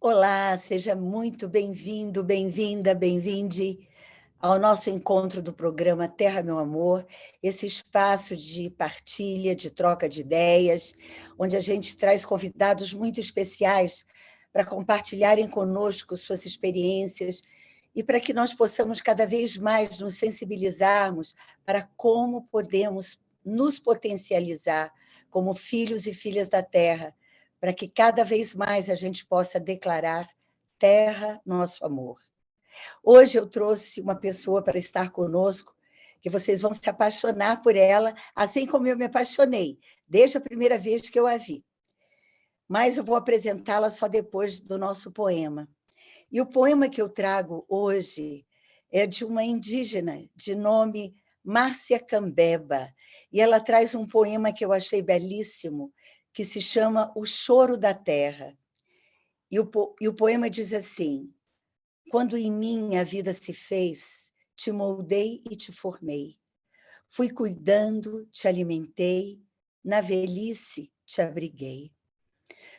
Olá, seja muito bem-vindo, bem-vinda, bem-vinde ao nosso encontro do programa Terra, Meu Amor, esse espaço de partilha, de troca de ideias, onde a gente traz convidados muito especiais para compartilharem conosco suas experiências e para que nós possamos cada vez mais nos sensibilizarmos para como podemos nos potencializar como filhos e filhas da Terra, para que cada vez mais a gente possa declarar terra, nosso amor. Hoje eu trouxe uma pessoa para estar conosco, que vocês vão se apaixonar por ela, assim como eu me apaixonei, desde a primeira vez que eu a vi. Mas eu vou apresentá-la só depois do nosso poema. E o poema que eu trago hoje é de uma indígena de nome Márcia Cambeba, e ela traz um poema que eu achei belíssimo, que se chama O Choro da Terra. E o poema diz assim: quando em mim a vida se fez, te moldei e te formei. Fui cuidando, te alimentei, na velhice te abriguei.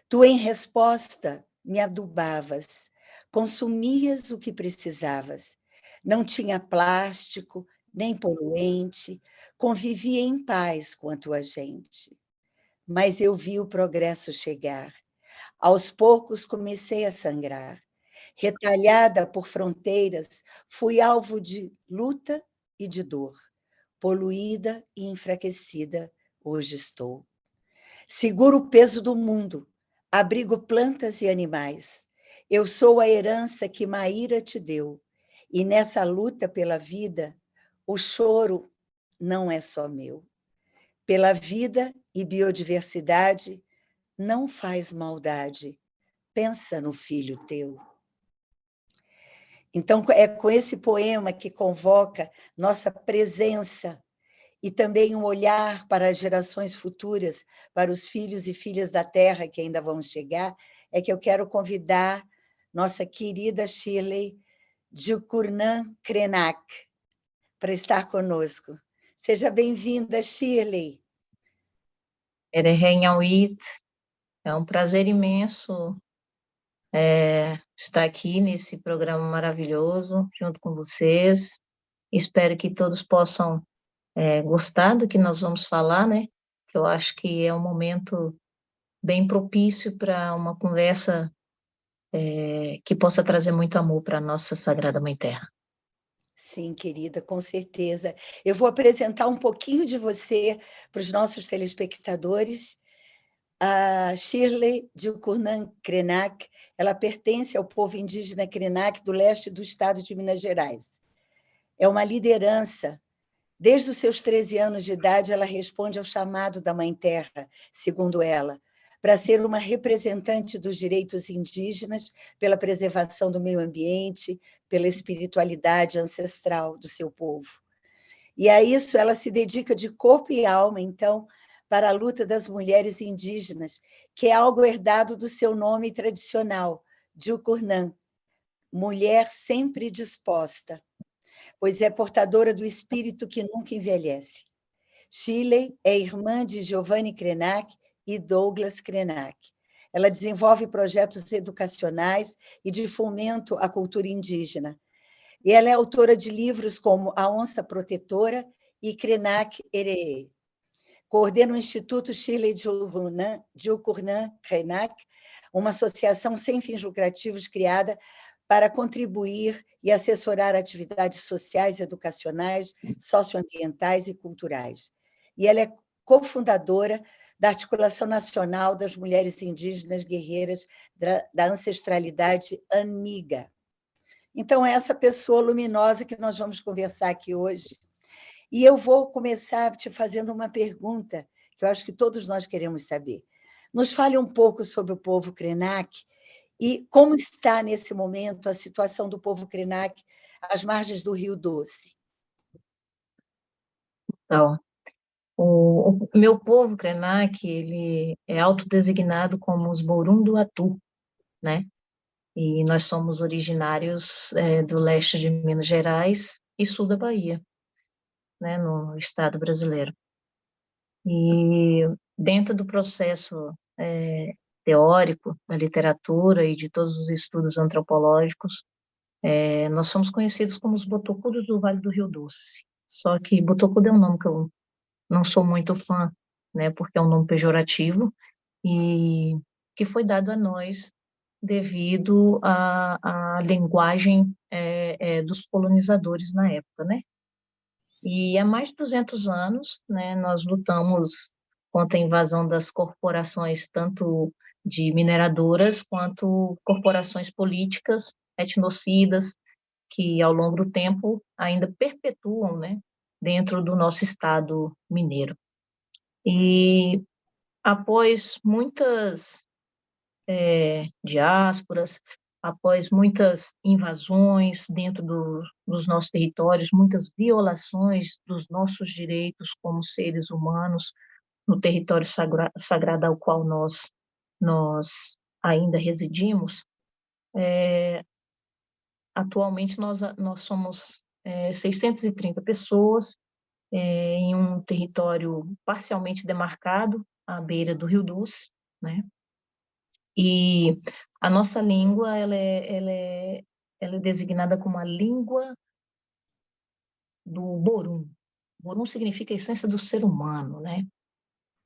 Tu, em resposta, me adubavas, consumias o que precisavas. Não tinha plástico, nem poluente, convivia em paz com a tua gente. Mas eu vi o progresso chegar. Aos poucos comecei a sangrar. Retalhada por fronteiras, fui alvo de luta e de dor. Poluída e enfraquecida, hoje estou. Seguro o peso do mundo, abrigo plantas e animais. Eu sou a herança que Maíra te deu. E nessa luta pela vida, o choro não é só meu. Pela vida e biodiversidade, não faz maldade. Pensa no filho teu. Então, é com esse poema que convoca nossa presença e também um olhar para as gerações futuras, para os filhos e filhas da Terra que ainda vão chegar, é que eu quero convidar nossa querida Shirley Jucurnan Krenak para estar conosco. Seja bem-vinda, Shirley. Erehenhauit, é um prazer imenso estar aqui nesse programa maravilhoso, junto com vocês. Espero que todos possam gostar do que nós vamos falar, né? Que eu acho que é um momento bem propício para uma conversa que possa trazer muito amor para a nossa Sagrada Mãe Terra. Sim, querida, com certeza. Eu vou apresentar um pouquinho de você para os nossos telespectadores. A Shirley Jucurnan Krenak, ela pertence ao povo indígena Krenak do leste do estado de Minas Gerais. É uma liderança. Desde os seus 13 anos de idade, ela responde ao chamado da Mãe Terra, segundo ela, para ser uma representante dos direitos indígenas, pela preservação do meio ambiente, pela espiritualidade ancestral do seu povo. E a isso ela se dedica de corpo e alma, então, para a luta das mulheres indígenas, que é algo herdado do seu nome tradicional, Jucurnan, mulher sempre disposta, pois é portadora do espírito que nunca envelhece. Shirley é irmã de Giovanni Krenak e Douglas Krenak. Ela desenvolve projetos educacionais e de fomento à cultura indígena. E ela é autora de livros como A Onça Protetora e Krenak Eree. Coordena o Instituto Shirley Jucurnan Krenak, uma associação sem fins lucrativos criada para contribuir e assessorar atividades sociais, educacionais, socioambientais e culturais. E ela é cofundadora da Articulação Nacional das Mulheres Indígenas Guerreiras da Ancestralidade ANMIGA. Então, é essa pessoa luminosa que nós vamos conversar aqui hoje. E eu vou começar te fazendo uma pergunta que eu acho que todos nós queremos saber. Nos fale um pouco sobre o povo Krenak e como está, nesse momento, a situação do povo Krenak às margens do Rio Doce. Então, o meu povo Krenak, ele é autodesignado como os Borunduatu, né? E nós somos originários do leste de Minas Gerais e sul da Bahia, né, no estado brasileiro. E dentro do processo teórico da literatura e de todos os estudos antropológicos, nós somos conhecidos como os botocudos do Vale do Rio Doce. Só que botocudo é um nome que eu não sou muito fã, né, porque é um nome pejorativo e que foi dado a nós devido à linguagem dos colonizadores na época, né? E há mais de 200 anos, né, nós lutamos contra a invasão das corporações, tanto de mineradoras quanto corporações políticas, etnocidas, que ao longo do tempo ainda perpetuam, né, dentro do nosso estado mineiro. E após muitas diásporas, após muitas invasões dentro dos nossos territórios, muitas violações dos nossos direitos como seres humanos no território sagrado ao qual nós ainda residimos. Atualmente nós somos 630 pessoas em um território parcialmente demarcado à beira do Rio Doce, né? E a nossa língua ela é designada como a língua do Borum. Borum significa a essência do ser humano, né?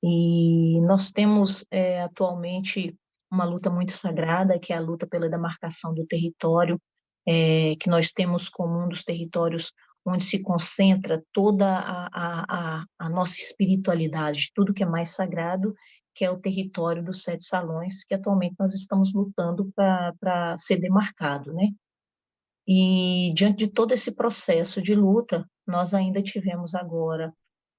E nós temos atualmente uma luta muito sagrada, que é a luta pela demarcação do território, que nós temos como um dos territórios onde se concentra toda a nossa espiritualidade, tudo que é mais sagrado, que é o território dos Sete Salões, que atualmente nós estamos lutando para ser demarcado, né? E diante de todo esse processo de luta, nós ainda tivemos agora,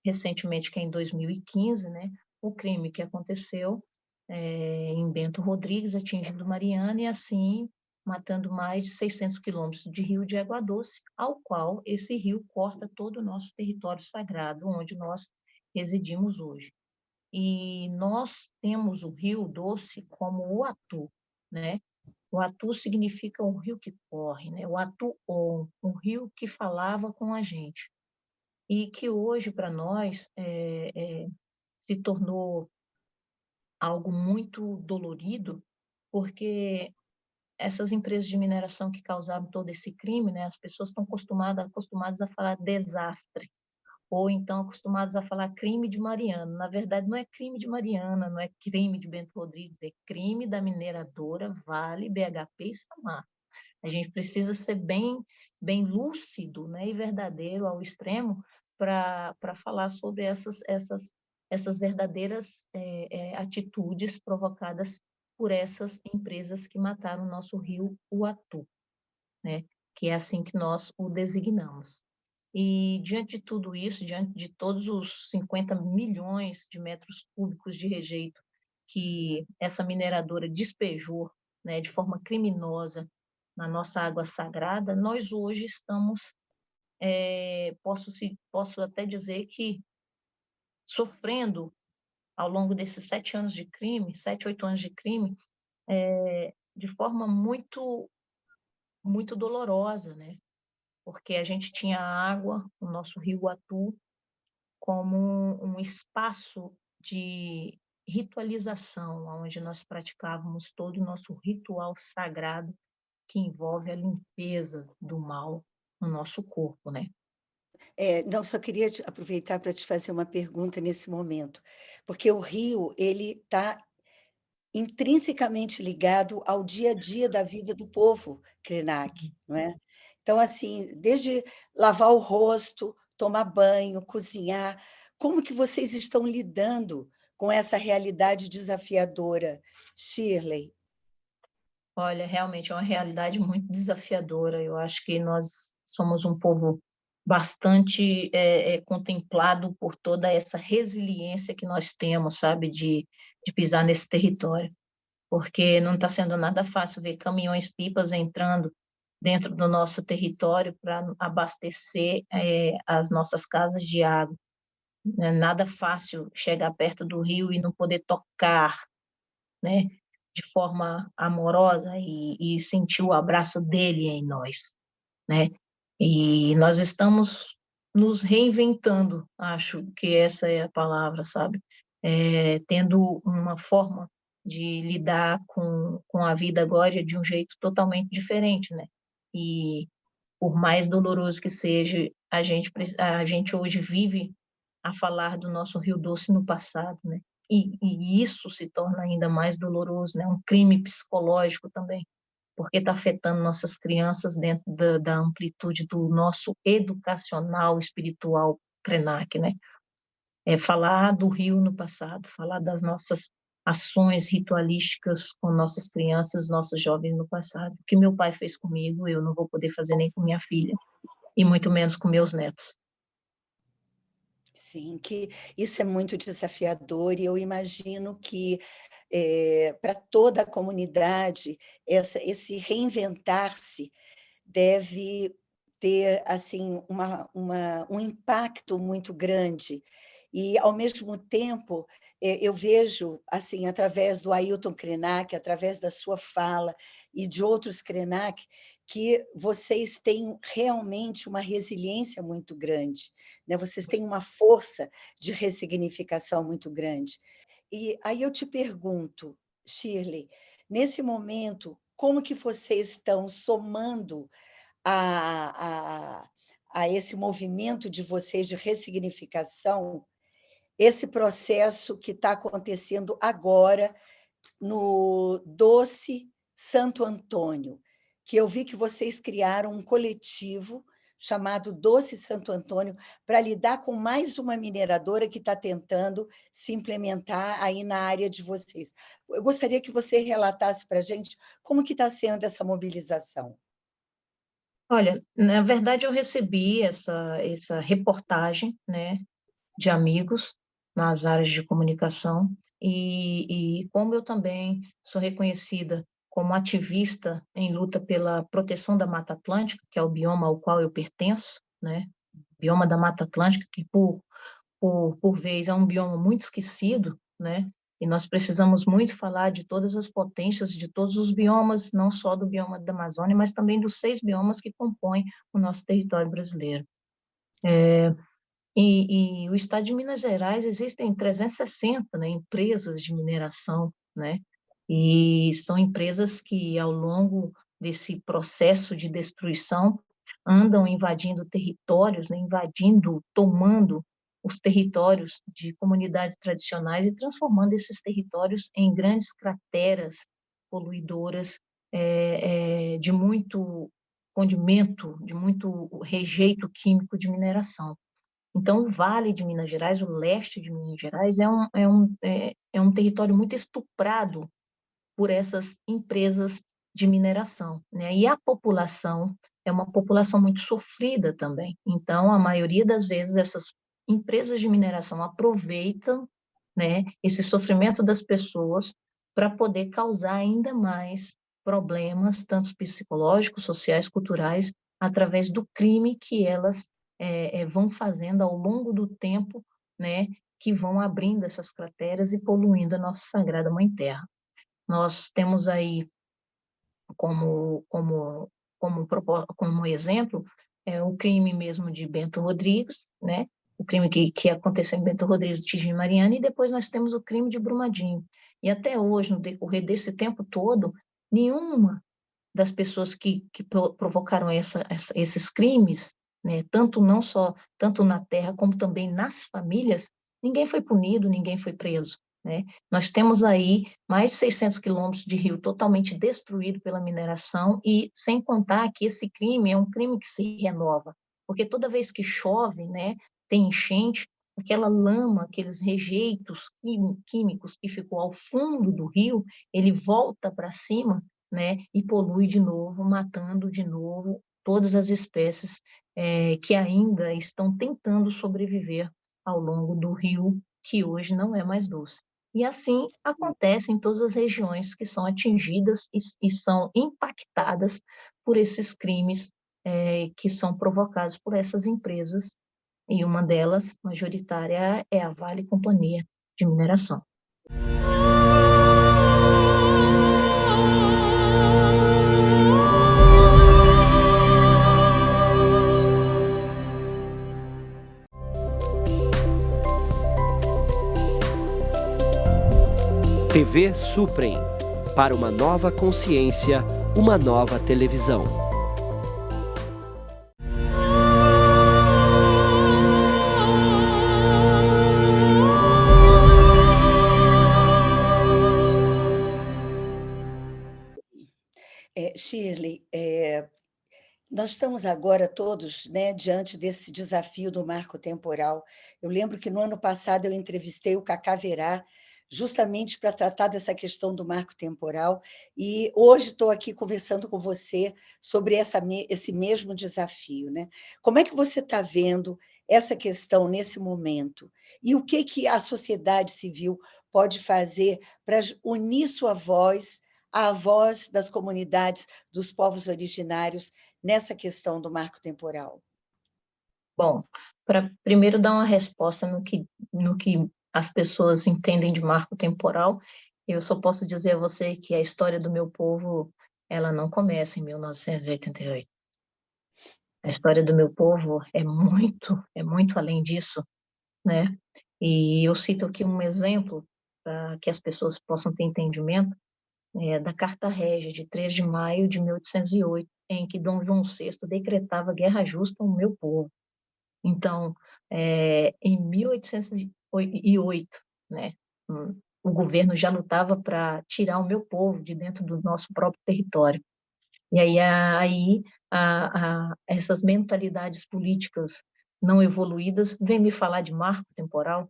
recentemente, que é em 2015, né, o crime que aconteceu em Bento Rodrigues, atingindo Mariana e assim matando mais de 600 quilômetros de rio de água doce, ao qual esse rio corta todo o nosso território sagrado, onde nós residimos hoje. E nós temos o Rio Doce como o Atu, né? O Atu significa um rio que corre, né? O Atu-on, um rio que falava com a gente. E que hoje, para nós, se tornou algo muito dolorido, porque essas empresas de mineração que causaram todo esse crime, né? As pessoas estão acostumadas a falar desastre, ou então acostumados a falar crime de Mariana. Na verdade, não é crime de Mariana, não é crime de Bento Rodrigues, é crime da mineradora Vale, BHP e Samar. A gente precisa ser bem lúcido, né, e verdadeiro ao extremo para falar sobre essas verdadeiras atitudes provocadas por essas empresas que mataram o nosso rio Uatu, né, que é assim que nós o designamos. E diante de tudo isso, diante de todos os 50 milhões de metros cúbicos de rejeito que essa mineradora despejou, né, de forma criminosa na nossa água sagrada, nós hoje estamos, posso até dizer que sofrendo ao longo desses 7 anos de crime, 7, 8 anos de crime, de forma muito, muito dolorosa, né? Porque a gente tinha água, o nosso rio Atu, como um espaço de ritualização, onde nós praticávamos todo o nosso ritual sagrado que envolve a limpeza do mal no nosso corpo, né? Não, só queria aproveitar para te fazer uma pergunta nesse momento, porque o rio ele está intrinsecamente ligado ao dia a dia da vida do povo Krenak, não é? Então, assim, desde lavar o rosto, tomar banho, cozinhar, como que vocês estão lidando com essa realidade desafiadora, Shirley? Olha, realmente é uma realidade muito desafiadora. Eu acho que nós somos um povo bastante contemplado por toda essa resiliência que nós temos, sabe, de pisar nesse território, porque não está sendo nada fácil ver caminhões-pipas entrando dentro do nosso território para abastecer as nossas casas de água. Não é nada fácil chegar perto do rio e não poder tocar, né, de forma amorosa e sentir o abraço dele em nós, né? E nós estamos nos reinventando, acho que essa é a palavra, sabe? Tendo uma forma de lidar com a vida agora de um jeito totalmente diferente, né? E por mais doloroso que seja, a gente hoje vive a falar do nosso Rio Doce no passado, né? E isso se torna ainda mais doloroso, né? Um crime psicológico também, porque está afetando nossas crianças dentro da amplitude do nosso educacional espiritual Krenak, né? É falar do Rio no passado, falar das nossas ações ritualísticas com nossas crianças, nossos jovens no passado. O que meu pai fez comigo, eu não vou poder fazer nem com minha filha, e muito menos com meus netos. Sim, que isso é muito desafiador e eu imagino que para toda a comunidade esse reinventar-se deve ter assim um impacto muito grande e ao mesmo tempo eu vejo assim através do Ailton Krenak, através da sua fala e de outros Krenak, que vocês têm realmente uma resiliência muito grande, né? Vocês têm uma força de ressignificação muito grande. E aí eu te pergunto, Shirley, nesse momento, como que vocês estão somando a, a, a esse movimento de vocês de ressignificação, esse processo que está acontecendo agora no Doce Santo Antônio, que eu vi que vocês criaram um coletivo chamado Doce Santo Antônio para lidar com mais uma mineradora que está tentando se implementar aí na área de vocês. Eu gostaria que você relatasse para a gente como que está sendo essa mobilização. Olha, na verdade eu recebi essa reportagem, né, de amigos nas áreas de comunicação e como eu também sou reconhecida como ativista em luta pela proteção da Mata Atlântica, que é o bioma ao qual eu pertenço, né, bioma da Mata Atlântica, que por vez é um bioma muito esquecido, né, e nós precisamos muito falar de todas as potências, de todos os biomas, não só do bioma da Amazônia, mas também dos 6 biomas que compõem o nosso território brasileiro. E o estado de Minas Gerais existem 360, né, empresas de mineração, né, e são empresas que, ao longo desse processo de destruição, andam invadindo territórios, né, tomando os territórios de comunidades tradicionais e transformando esses territórios em grandes crateras poluidoras de muito condimento, de muito rejeito químico de mineração. Então, o Vale de Minas Gerais, o leste de Minas Gerais, é um território muito estuprado por essas empresas de mineração, né? E a população é uma população muito sofrida também. Então, a maioria das vezes, essas empresas de mineração aproveitam, né, esse sofrimento das pessoas para poder causar ainda mais problemas, tanto psicológicos, sociais, culturais, através do crime que elas vão fazendo ao longo do tempo, né, que vão abrindo essas crateras e poluindo a nossa Sagrada Mãe Terra. Nós temos aí como exemplo o crime mesmo de Bento Rodrigues, né? O crime que aconteceu em Bento Rodrigues, Tigre e Mariana, e depois nós temos o crime de Brumadinho. E até hoje, no decorrer desse tempo todo, nenhuma das pessoas que provocaram esses crimes, né, tanto na terra como também nas famílias, ninguém foi punido, ninguém foi preso. Né? Nós temos aí mais de 600 quilômetros de rio totalmente destruído pela mineração e sem contar que esse crime é um crime que se renova, porque toda vez que chove, né, tem enchente, aquela lama, aqueles rejeitos químicos que ficou ao fundo do rio, ele volta para cima, né, e polui de novo, matando de novo todas as espécies que ainda estão tentando sobreviver ao longo do rio, que hoje não é mais doce. E assim acontece em todas as regiões que são atingidas e são impactadas por esses crimes que são provocados por essas empresas, e uma delas, majoritária, é a Vale Companhia de Mineração. TV TV Suprem. Para uma nova consciência, uma nova televisão. Shirley, nós estamos agora todos, né, diante desse desafio do marco temporal. Eu lembro que no ano passado eu entrevistei o Cacá Verá, justamente para tratar dessa questão do marco temporal, e hoje estou aqui conversando com você sobre esse mesmo desafio, né? Como é que você está vendo essa questão nesse momento? E o que a sociedade civil pode fazer para unir sua voz à voz das comunidades, dos povos originários, nessa questão do marco temporal? Bom, para primeiro dar uma resposta no que as pessoas entendem de marco temporal, eu só posso dizer a você que a história do meu povo, ela não começa em 1988. A história do meu povo é muito além disso, né? E eu cito aqui um exemplo para que as pessoas possam ter entendimento, da Carta Régia de 3 de maio de 1808, em que Dom João VI decretava guerra justa ao meu povo. Então, em 1808, né, o governo já lutava para tirar o meu povo de dentro do nosso próprio território. E essas mentalidades políticas não evoluídas vêm me falar de marco temporal,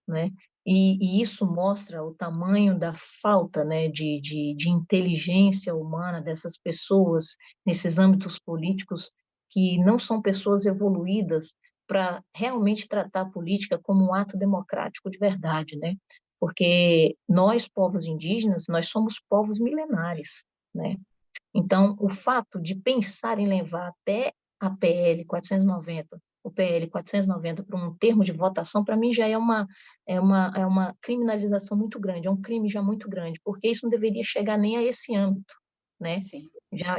né? E isso mostra o tamanho da falta, né, de inteligência humana dessas pessoas nesses âmbitos políticos, que não são pessoas evoluídas para realmente tratar a política como um ato democrático de verdade, né? Porque nós, povos indígenas, nós somos povos milenares, né? Então, o fato de pensar em levar até a PL 490, o PL 490 para um termo de votação, para mim já é uma criminalização muito grande, é um crime já muito grande, porque isso não deveria chegar nem a esse âmbito, né? Sim.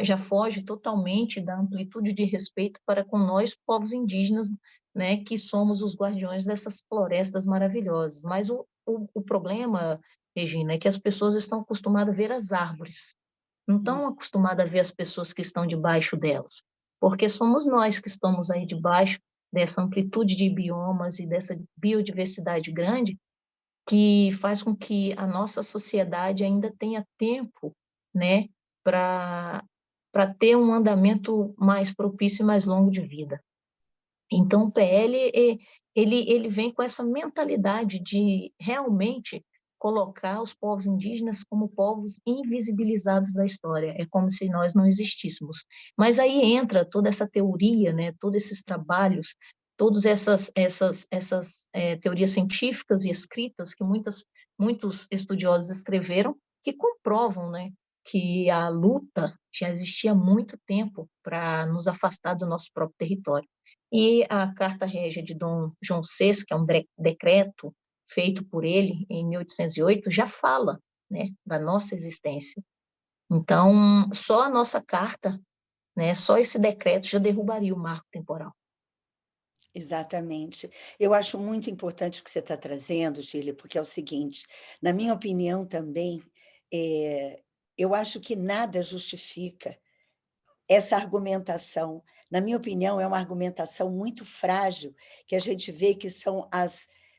Já foge totalmente da amplitude de respeito para com nós, povos indígenas, né, que somos os guardiões dessas florestas maravilhosas. Mas o problema, Regina, é que as pessoas estão acostumadas a ver as árvores, não estão acostumadas a ver as pessoas que estão debaixo delas, porque somos nós que estamos aí debaixo dessa amplitude de biomas e dessa biodiversidade grande, que faz com que a nossa sociedade ainda tenha tempo, né, para ter um andamento mais propício e mais longo de vida. Então, o PL, ele vem com essa mentalidade de realmente colocar os povos indígenas como povos invisibilizados da história. É como se nós não existíssemos. Mas aí entra toda essa teoria, né, todos esses trabalhos, todas essas teorias científicas e escritas que muitos estudiosos escreveram, que comprovam, né, que a luta já existia há muito tempo para nos afastar do nosso próprio território. E a Carta Régia de Dom João VI, que é um decreto feito por ele em 1808, já fala, né, da nossa existência. Então, só a nossa carta, né, só esse decreto já derrubaria o marco temporal. Exatamente. Eu acho muito importante o que você está trazendo, Shirley, porque é o seguinte, na minha opinião também, eu acho que nada justifica essa argumentação. Na minha opinião, é uma argumentação muito frágil, que a gente vê que são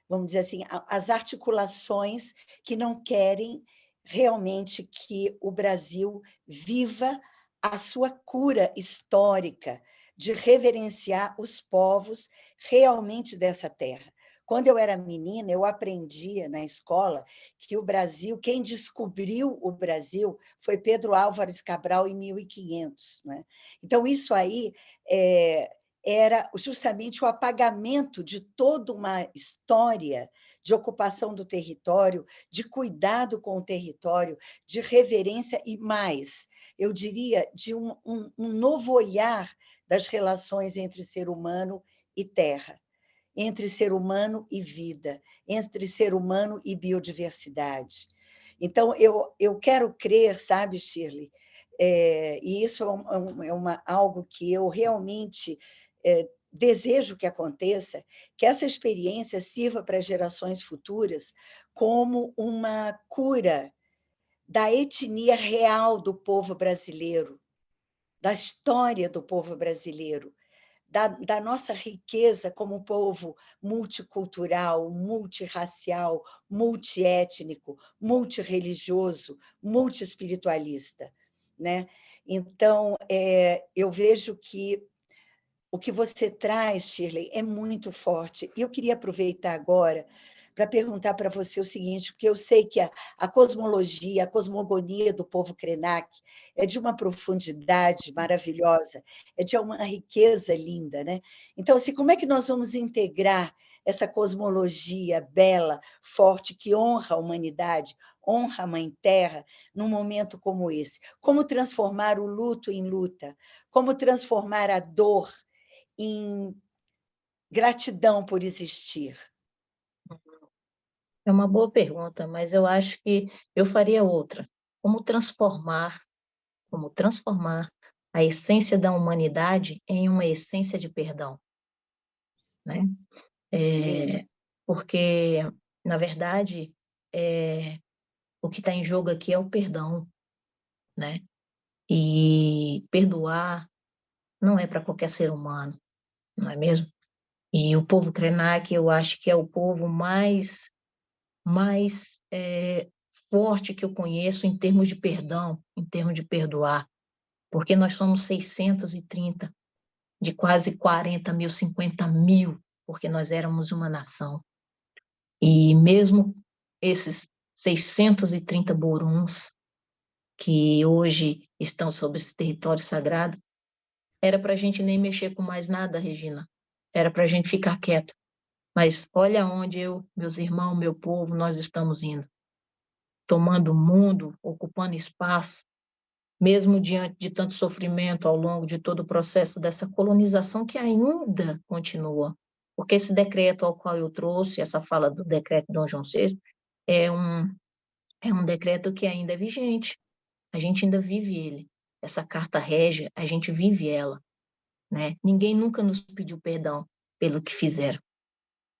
vamos dizer assim, as articulações que não querem realmente que o Brasil viva a sua cura histórica, de reverenciar os povos realmente dessa terra. Quando eu era menina, eu aprendia na escola que o Brasil, quem descobriu o Brasil foi Pedro Álvares Cabral em 1500. Né? Então, isso aí era justamente o apagamento de toda uma história de ocupação do território, de cuidado com o território, de reverência e mais, eu diria, de um novo olhar das relações entre ser humano e terra, entre ser humano e vida, entre ser humano e biodiversidade. Então, eu quero crer, sabe, Shirley, e isso é algo que eu realmente desejo que aconteça, que essa experiência sirva para gerações futuras como uma cura da etnia real do povo brasileiro, da história do povo brasileiro, da nossa riqueza como povo multicultural, multirracial, multiétnico, multirreligioso, multiespiritualista, né? Então, eu vejo que o que você traz, Shirley, é muito forte. E eu queria aproveitar agora para perguntar para você o seguinte, porque eu sei que a cosmologia, a cosmogonia do povo Krenak é de uma profundidade maravilhosa, é de uma riqueza linda, né? Então, assim, como é que nós vamos integrar essa cosmologia bela, forte, que honra a humanidade, honra a Mãe Terra, num momento como esse? Como transformar o luto em luta? Como transformar a dor em gratidão por existir? É uma boa pergunta, mas eu acho que eu faria outra. Como transformar a essência da humanidade em uma essência de perdão, né? Porque, na verdade, o que está em jogo aqui é o perdão, né? E perdoar não é para qualquer ser humano, não é mesmo? E o povo Krenak, eu acho que é o povo mais forte que eu conheço em termos de perdão, em termos de perdoar, porque nós somos 630 de quase 40 mil, 50 mil, porque nós éramos uma nação. E mesmo esses 630 boruns que hoje estão sob esse território sagrado, era para a gente nem mexer com mais nada, Regina. Era para a gente ficar quieto. Mas olha onde eu, meus irmãos, meu povo, nós estamos indo. Tomando o mundo, ocupando espaço, mesmo diante de tanto sofrimento ao longo de todo o processo dessa colonização que ainda continua. Porque esse decreto ao qual eu trouxe, essa fala do decreto Dom João VI, é um decreto que ainda é vigente. A gente ainda vive ele. Essa carta régia, a gente vive ela, né? Ninguém nunca nos pediu perdão pelo que fizeram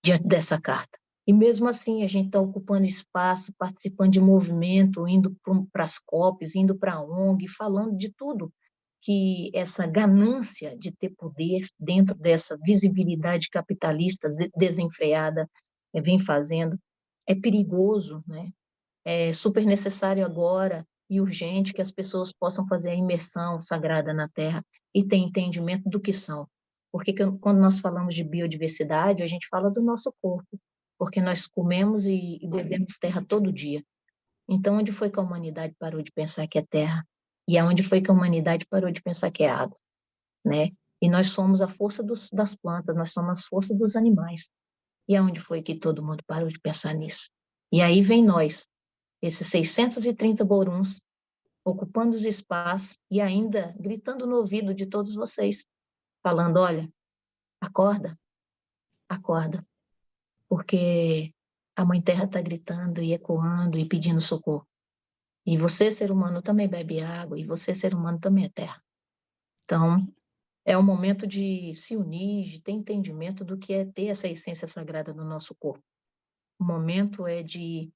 diante dessa carta. E mesmo assim, a gente está ocupando espaço, participando de movimento, indo para as COPs, indo para a ONG, falando de tudo que essa ganância de ter poder dentro dessa visibilidade capitalista desenfreada vem fazendo. É perigoso, né? É super necessário agora e urgente que as pessoas possam fazer a imersão sagrada na Terra e ter entendimento do que são. Porque quando nós falamos de biodiversidade, a gente fala do nosso corpo, porque nós comemos e bebemos terra todo dia. Então, onde foi que a humanidade parou de pensar que é terra? E aonde foi que a humanidade parou de pensar que é água, né? E nós somos a força das plantas, nós somos a força dos animais. E aonde foi que todo mundo parou de pensar nisso? E aí vem nós, esses 630 boruns, ocupando os espaços e ainda gritando no ouvido de todos vocês, falando, olha, acorda, acorda, porque a Mãe Terra está gritando e ecoando e pedindo socorro. E você, ser humano, também bebe água, e você, ser humano, também é terra. Então, é um momento de se unir, de ter entendimento do que é ter essa essência sagrada no nosso corpo. O momento é de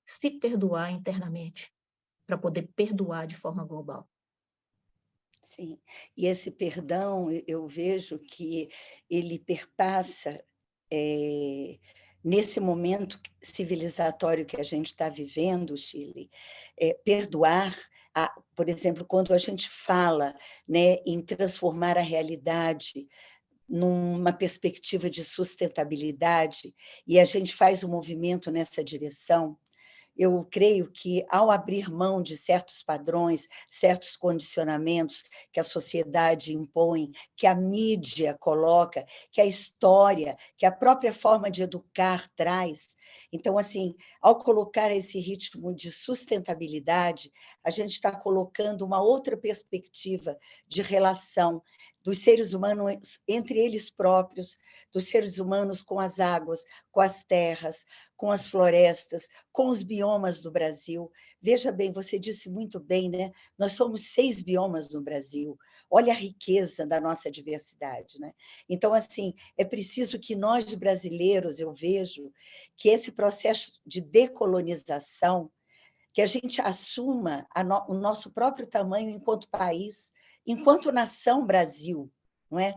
se perdoar internamente, para poder perdoar de forma global. Sim, e esse perdão, eu vejo que ele perpassa, nesse momento civilizatório que a gente está vivendo, Chile, perdoar, por exemplo, quando a gente fala, né, em transformar a realidade numa perspectiva de sustentabilidade, e a gente faz um movimento nessa direção. Eu creio que, ao abrir mão de certos padrões, certos condicionamentos que a sociedade impõe, que a mídia coloca, que a história, que a própria forma de educar traz. Então, assim, ao colocar esse ritmo de sustentabilidade, a gente está colocando uma outra perspectiva de relação dos seres humanos entre eles próprios, dos seres humanos com as águas, com as terras, com as florestas, com os biomas do Brasil. Veja bem, você disse muito bem, né? Nós somos 6 biomas no Brasil. Olha a riqueza da nossa diversidade, né? Então, assim, é preciso que nós, brasileiros, eu vejo que esse processo de decolonização que a gente assuma o nosso próprio tamanho enquanto país, enquanto nação Brasil, não é?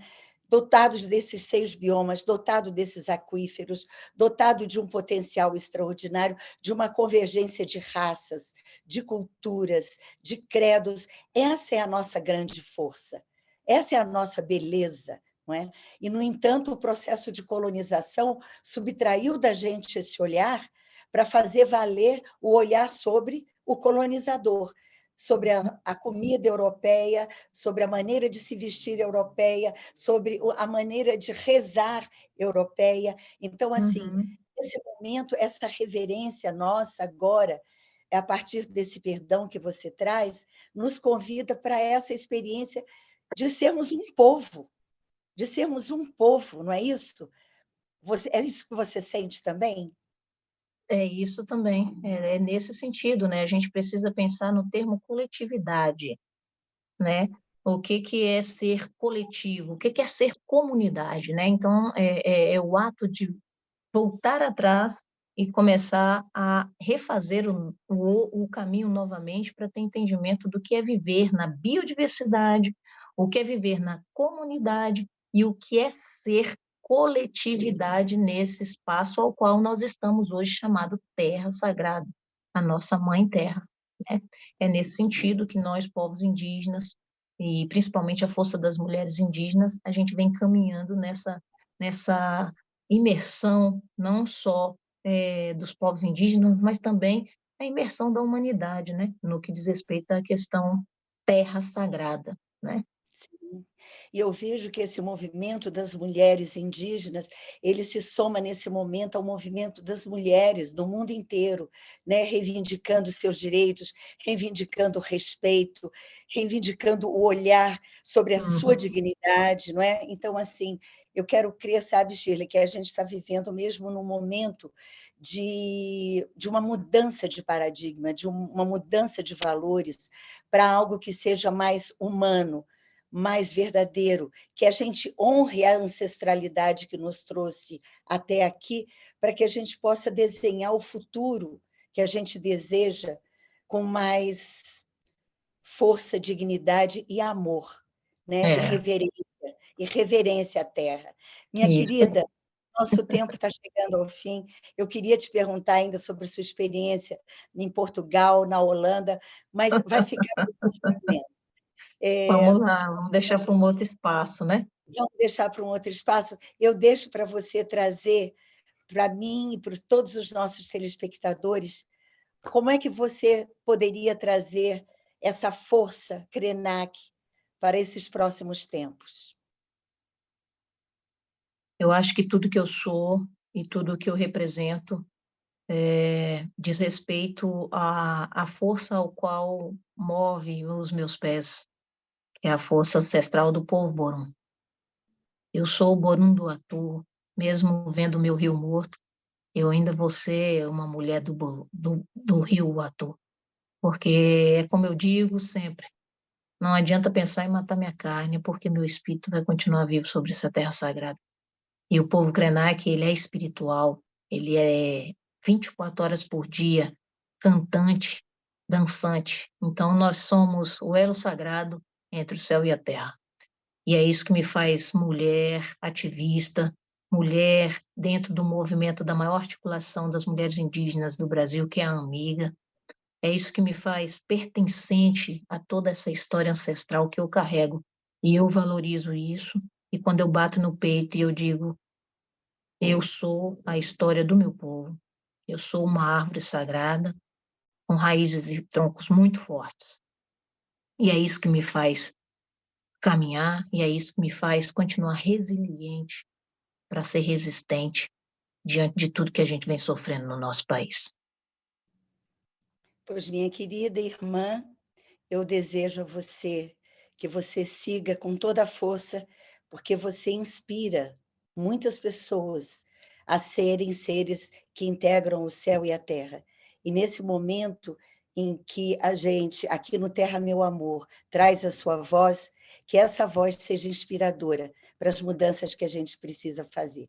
Dotados desses 6 biomas, dotado desses aquíferos, dotado de um potencial extraordinário, de uma convergência de raças, de culturas, de credos. Essa é a nossa grande força, essa é a nossa beleza. Não é? E, no entanto, o processo de colonização subtraiu da gente esse olhar para fazer valer o olhar sobre o colonizador, sobre a comida europeia, sobre a maneira de se vestir europeia, sobre a maneira de rezar europeia. Então, assim, esse momento, essa reverência nossa agora, a partir desse perdão que você traz, nos convida para essa experiência de sermos um povo, não é isso? É isso que você sente também? É isso também, é nesse sentido, né? A gente precisa pensar no termo coletividade, né? O que é ser coletivo? O que é ser comunidade, né? Então, é o ato de voltar atrás e começar a refazer o caminho novamente para ter entendimento do que é viver na biodiversidade, o que é viver na comunidade e o que é ser coletividade nesse espaço ao qual nós estamos hoje chamado Terra Sagrada, a nossa Mãe Terra, né? É nesse sentido que nós, povos indígenas, e principalmente a força das mulheres indígenas, a gente vem caminhando nessa imersão não só dos povos indígenas, mas também a imersão da humanidade, né? No que diz respeito à questão terra sagrada, né? Sim. E eu vejo que esse movimento das mulheres indígenas, ele se soma nesse momento ao movimento das mulheres do mundo inteiro, né? Reivindicando seus direitos, reivindicando o respeito, reivindicando o olhar sobre a sua dignidade, não é? Então, assim, eu quero crer, sabe, Shirley, que a gente está vivendo mesmo num momento de uma mudança de paradigma, de uma mudança de valores para algo que seja mais humano, mais verdadeiro, que a gente honre a ancestralidade que nos trouxe até aqui, para que a gente possa desenhar o futuro que a gente deseja com mais força, dignidade e amor, né? É, E reverência à terra. Minha isso. querida, nosso tempo está chegando ao fim. Eu queria te perguntar ainda sobre sua experiência em Portugal, na Holanda, mas vai ficar para outro momento. Vamos lá, vamos deixar para um outro espaço, né? Vamos deixar para um outro espaço. Eu deixo para você trazer para mim e para todos os nossos telespectadores como é que você poderia trazer essa força Krenak para esses próximos tempos. Eu acho que tudo que eu sou e tudo que eu represento diz respeito à força ao qual move os meus pés, que é a força ancestral do povo Borum. Eu sou o Borum do Atu, mesmo vendo meu rio morto, eu ainda vou ser uma mulher do rio Atu, porque é como eu digo sempre, não adianta pensar em matar minha carne, porque meu espírito vai continuar vivo sobre essa terra sagrada. E o povo Krenak, ele é espiritual, ele é 24 horas por dia, cantante, dançante. Então, nós somos o elo sagrado entre o céu e a terra. E é isso que me faz mulher, ativista, mulher dentro do movimento da maior articulação das mulheres indígenas do Brasil, que é a Amiga. É isso que me faz pertencente a toda essa história ancestral que eu carrego. E eu valorizo isso. E quando eu bato no peito e eu digo, eu sou a história do meu povo, eu sou uma árvore sagrada com raízes e troncos muito fortes. E é isso que me faz caminhar, e é isso que me faz continuar resiliente para ser resistente diante de tudo que a gente vem sofrendo no nosso país. Pois, minha querida irmã, eu desejo a você que você siga com toda a força, porque você inspira muitas pessoas a serem seres que integram o céu e a terra. E nesse momento em que a gente, aqui no Terra Meu Amor, traz a sua voz, que essa voz seja inspiradora para as mudanças que a gente precisa fazer.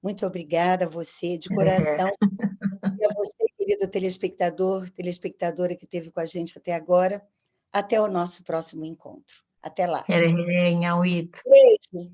Muito obrigada a você, de coração, e a você, querido telespectador, telespectadora que esteve com a gente até agora. Até o nosso próximo encontro. Até lá. Nhauíto. Beijo.